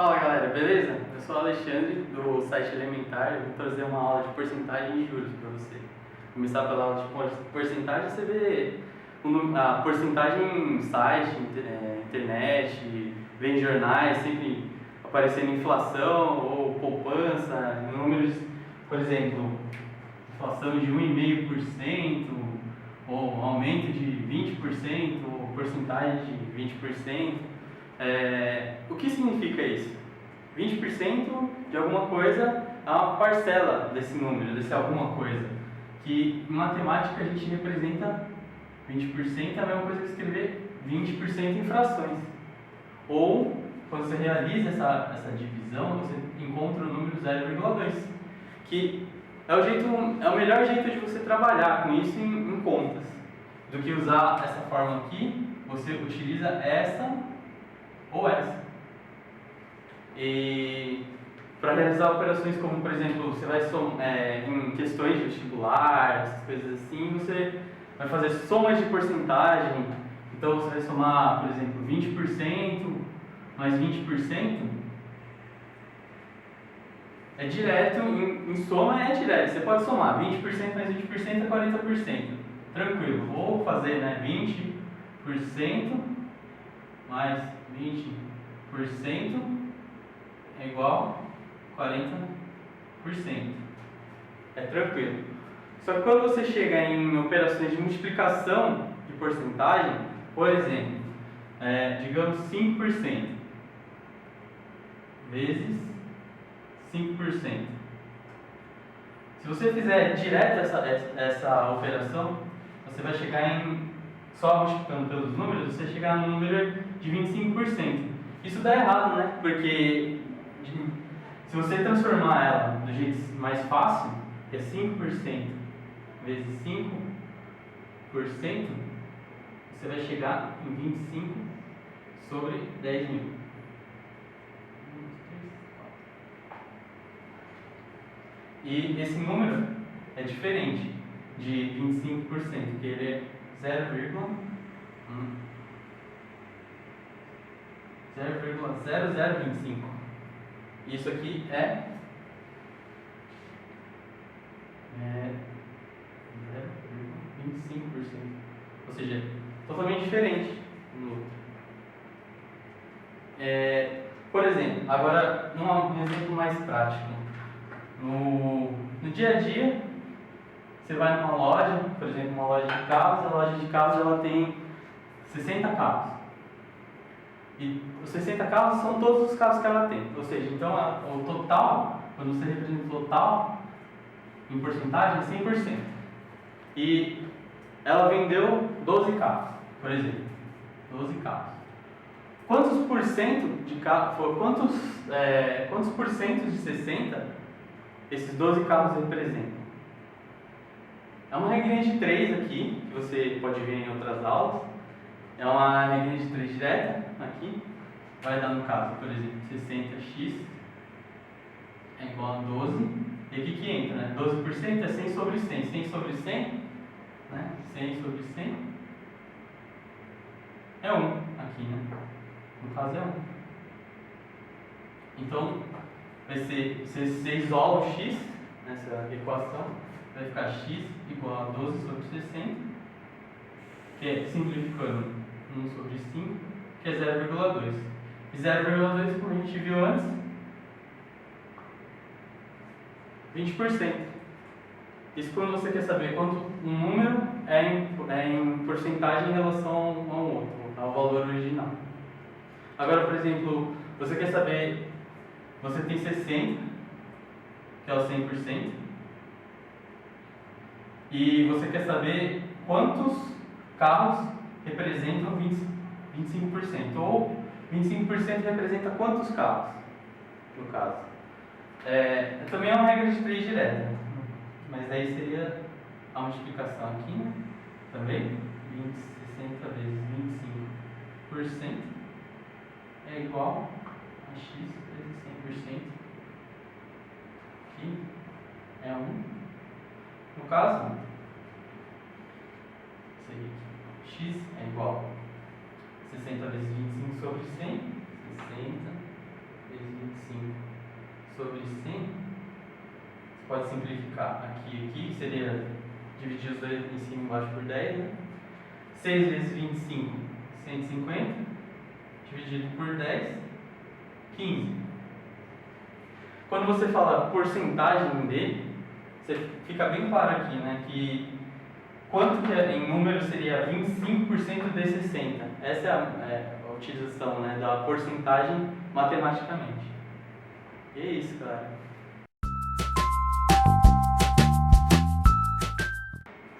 Fala galera, beleza? Eu sou o Alexandre do site Elementar. Eu vou trazer uma aula de porcentagem de juros para você. Começar pela aula de porcentagem, você vê a porcentagem em site, internet, vê em jornais, sempre aparecendo inflação ou poupança, números, por exemplo, inflação de 1,5%, ou aumento de 20%, ou porcentagem de 20%. O que significa isso? 20% de alguma coisa é uma parcela desse número, desse alguma coisa. Que em matemática a gente representa 20% é a mesma coisa que escrever 20% em frações. Ou, quando você realiza essa divisão, você encontra o número 0,2, que é o melhor jeito de você trabalhar com isso em contas. Do que usar essa forma aqui, você utiliza essa ou essa. E para realizar operações como, por exemplo, você vai em questões de vestibular, essas coisas assim, você vai fazer somas de porcentagem. Então você vai somar, por exemplo, 20% mais 20%. É direto, em soma é direto. Você pode somar 20% mais 20% é 40%. Tranquilo. Vou fazer 20% mais 20% é igual a 40%. É tranquilo. Só que quando você chega em operações de multiplicação de porcentagem, por exemplo, digamos 5% vezes 5%. Se você fizer direto essa operação, você vai chegar só multiplicando pelos números, você chegar no número de 25%. Isso dá errado, né? Porque se você transformar ela do jeito mais fácil, que é 5% vezes 5%, você vai chegar em 25 sobre 10 mil. E esse número é diferente de 25%, que ele é 0,0025. Isso aqui é 0,25%. Ou seja, totalmente diferente do outro. Por exemplo, agora um exemplo mais prático. No dia a dia, você vai numa loja, por exemplo, uma loja de carros. A loja de carros ela tem 60 carros. E os 60 carros são todos os carros que ela tem. Ou seja, então o total, quando você representa o total em porcentagem, é 100%. E ela vendeu 12 carros, por exemplo. 12 carros. Quantos por cento de carro, quantos por cento de 60 esses 12 carros representam? É uma regrinha de 3 aqui, que você pode ver em outras aulas. É uma regrinha de 3 direta, aqui. Vai dar no caso, por exemplo, 60x é igual a 12. E aqui que entra, né? 12% é 100 sobre 100. 100 sobre 100, né? 100 sobre 100 é 1 aqui, né? No caso é 1. Então, você isola o x nessa equação, vai ficar x igual a 12 sobre 60, que é, simplificando, 1 sobre 5, que é 0,2. E 0,2, como a gente viu antes, 20%. Isso quando você quer saber quanto um número é em porcentagem em relação ao outro, ao valor original. Agora, por exemplo, você quer saber, você tem 60, que é o 100%, e você quer saber quantos carros representam 25%, ou 25% representa quantos carros, no caso. Também é uma regra de 3 direta, mas aí seria a multiplicação aqui, né? Também 60 vezes 25% é igual a x vezes 100%, que é 1. No caso, x é igual a 60 vezes 25 sobre 100, 60 vezes 25 sobre 100, você pode simplificar aqui e aqui, que seria dividir os dois em cima e embaixo por 10, né? 6 vezes 25, 150, dividido por 10, 15. Quando você fala porcentagem de, você fica bem claro aqui, né? Que quanto que em número seria 25% de 60. Essa é a utilização, né, da porcentagem matematicamente. E é isso, cara.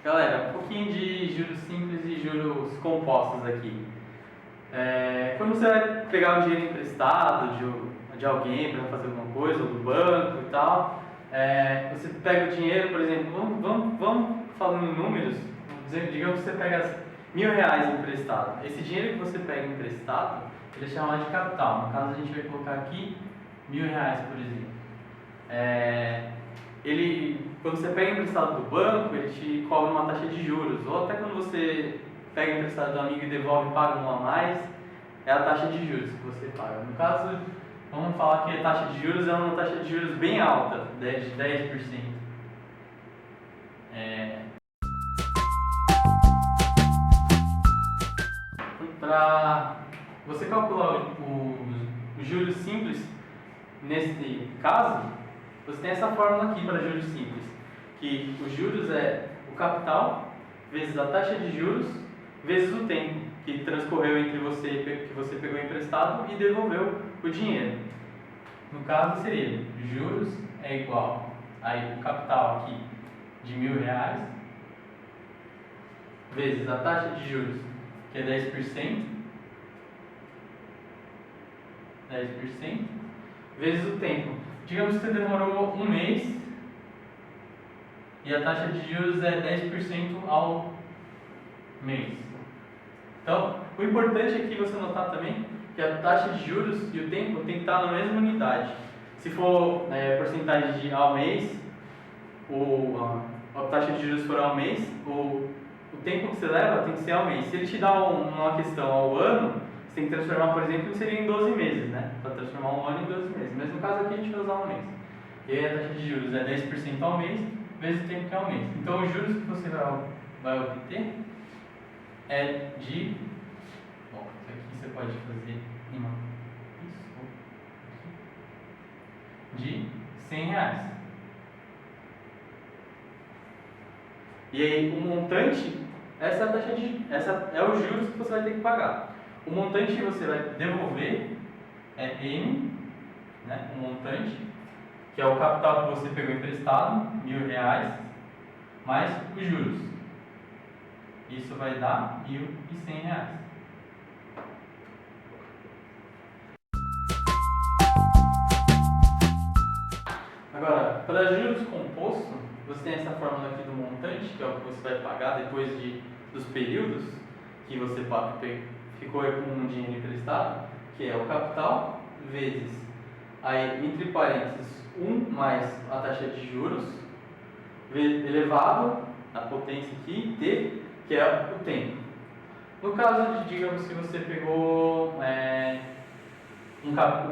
Galera, um pouquinho de juros simples e juros compostos aqui. Quando você vai pegar um dinheiro emprestado de alguém para fazer alguma coisa, ou do banco e tal, você pega o dinheiro, por exemplo, vamos falando em números, digamos que você pega R$ 1.000 emprestado. Esse dinheiro que você pega emprestado, ele é chamado de capital. No caso, a gente vai colocar aqui R$ 1.000, por exemplo. Quando você pega emprestado do banco, ele te cobra uma taxa de juros. Ou até quando você pega emprestado do amigo e devolve e paga um a mais, é a taxa de juros que você paga. No caso, vamos falar que a taxa de juros é uma taxa de juros bem alta, de 10%. Para você calcular os juros simples, nesse caso, você tem essa fórmula aqui para juros simples, que os juros é o capital vezes a taxa de juros vezes o tempo que transcorreu entre que você pegou emprestado e devolveu o dinheiro. No caso seria juros é igual aí o capital aqui de R$ 1.000 vezes a taxa de juros, que é 10%, vezes o tempo. Digamos que você demorou um mês e a taxa de juros é 10% ao mês. Então, o importante aqui você notar também que a taxa de juros e o tempo tem que estar na mesma unidade. Se for porcentagem ao mês, a taxa de juros for ao mês, o tempo que você leva tem que ser ao mês. Se ele te dá uma questão ao ano, você tem que transformar, por exemplo, seria em 12 meses, né? Para transformar um ano em 12 meses. Mas no caso aqui a gente vai usar um mês. E aí a taxa de juros é 10% ao mês, vezes o tempo que é ao mês. Então os juros que você vai obter é de... Bom, isso aqui você pode fazer de R$ 100. E aí o montante, essa é os juros que você vai ter que pagar. O montante que você vai devolver é M, né, o montante, que é o capital que você pegou emprestado, R$ 1.000, mais os juros. Isso vai dar R$ 1.100. Agora, para juros composto, você tem essa fórmula aqui do montante, que é o que você vai pagar depois dos períodos que você ficou com um dinheiro emprestado, que é o capital vezes, aí entre parênteses, 1 mais a taxa de juros, elevado a potência aqui, t, que é o tempo. No caso de, digamos que você pegou o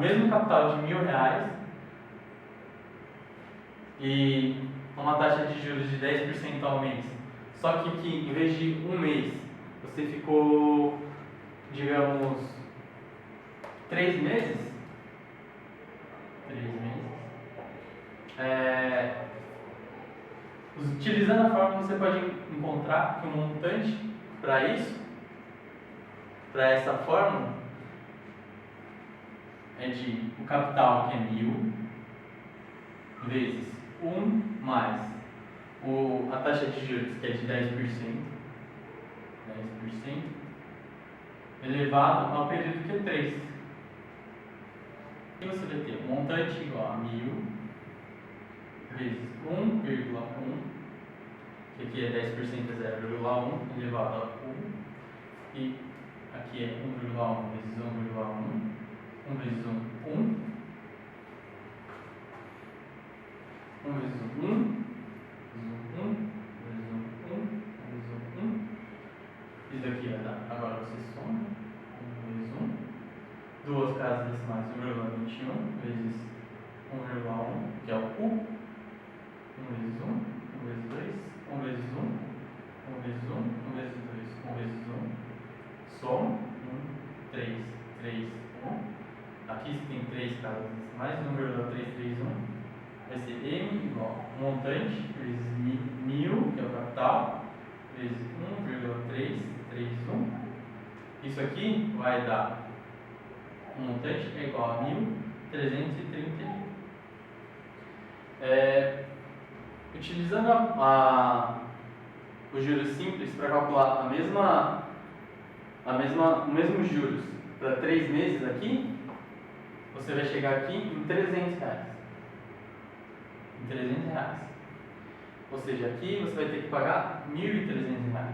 mesmo capital de R$ 1.000 e uma taxa de juros de 10% ao mês, só que aqui, em vez de um mês, você ficou, digamos, 3 meses. Utilizando a fórmula, você pode encontrar que o montante para isso, para essa fórmula, é de o capital, que é 1.000, vezes 1 mais a taxa de juros, que é de 10%, elevado ao período, que é 3. E você vai ter um montante igual a 1.000 vezes 1,1, que aqui é 10%, é 0,1, elevado a 1, e aqui é 1,1 vezes 1,1, 1 vezes 1, 1, 1 vezes 1, 1, vezes 1, 1, vezes 1, 1, vezes 1. Isso daqui vai dar. Agora você soma. 1 vezes 1. 2 casas decimais 1,21 vezes 1,1, que é o Q. 1 vezes 1, 1 vezes 2, 1 vezes 1, 1 vezes 1, 1 vezes 2, 1 vezes 1. Soma 1, 3, 3, 1. Aqui você tem 3 casas decimais, 1,331. Vai ser M igual a montante vezes 1000, que é o capital, vezes 1,331. Isso aqui vai dar, o montante é igual a 1.331. Utilizando os juros simples para calcular o mesmo juros para 3 meses aqui, você vai chegar aqui em R$300. Em R$300. Ou seja, aqui você vai ter que pagar R$1.300.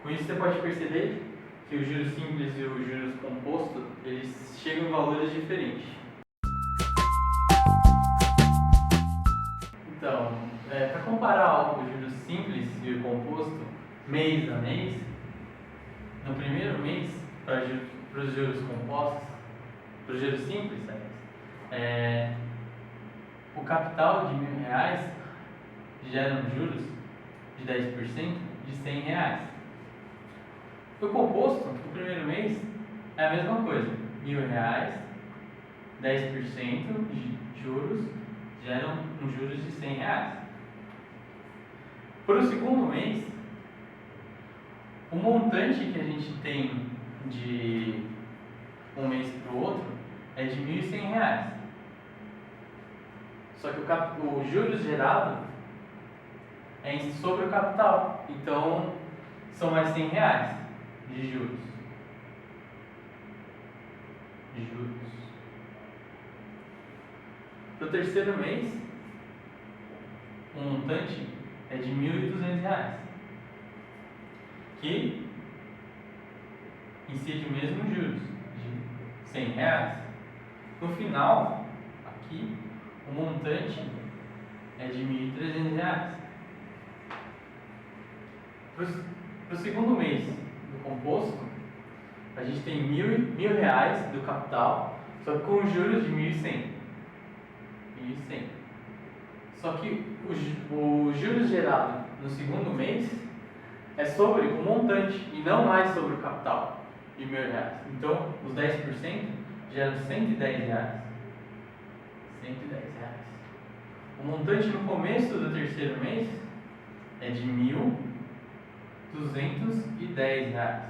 Com isso você pode perceber que os juros simples e os juros compostos, eles chegam em valores diferentes. Então, para comparar o juros simples e o composto mês a mês, no primeiro mês, para os juros compostos, para os juros simples, o capital de R$1.000 gera juros de 10% de R$100. O composto, no primeiro mês, é a mesma coisa. R$1.000, 10% de juros, geram juros de R$100. Para o segundo mês, o montante que a gente tem de um mês para o outro é de R$1.100. Só que o juros gerado é sobre o capital. Então, são mais R$100 de juros. Para o terceiro mês, o montante é de R$1.200, que incide o mesmo juros, de R$100. No final, aqui, o montante é de R$1.300. Para o segundo mês do composto, a gente tem R$1.000 do capital, só que com juros de 1.100. Só que o juros gerado no segundo mês é sobre o montante e não mais sobre o capital de R$1.000. Então, os 10% geram R$110. O montante no começo do terceiro mês é de R$1.210.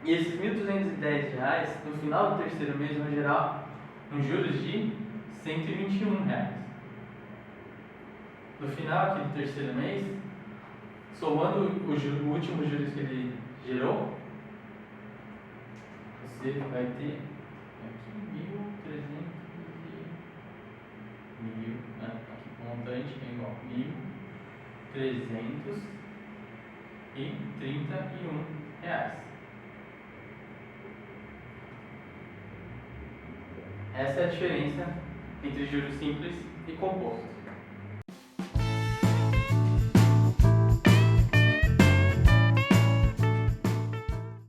E esses R$1.210, no final do terceiro mês, vão gerar juros de R$121. No final aqui do terceiro mês, somando o último juros que ele gerou, você vai ter aqui 1.300, aqui o montante é igual a R$1.331. Essa é a diferença entre juros simples e compostos.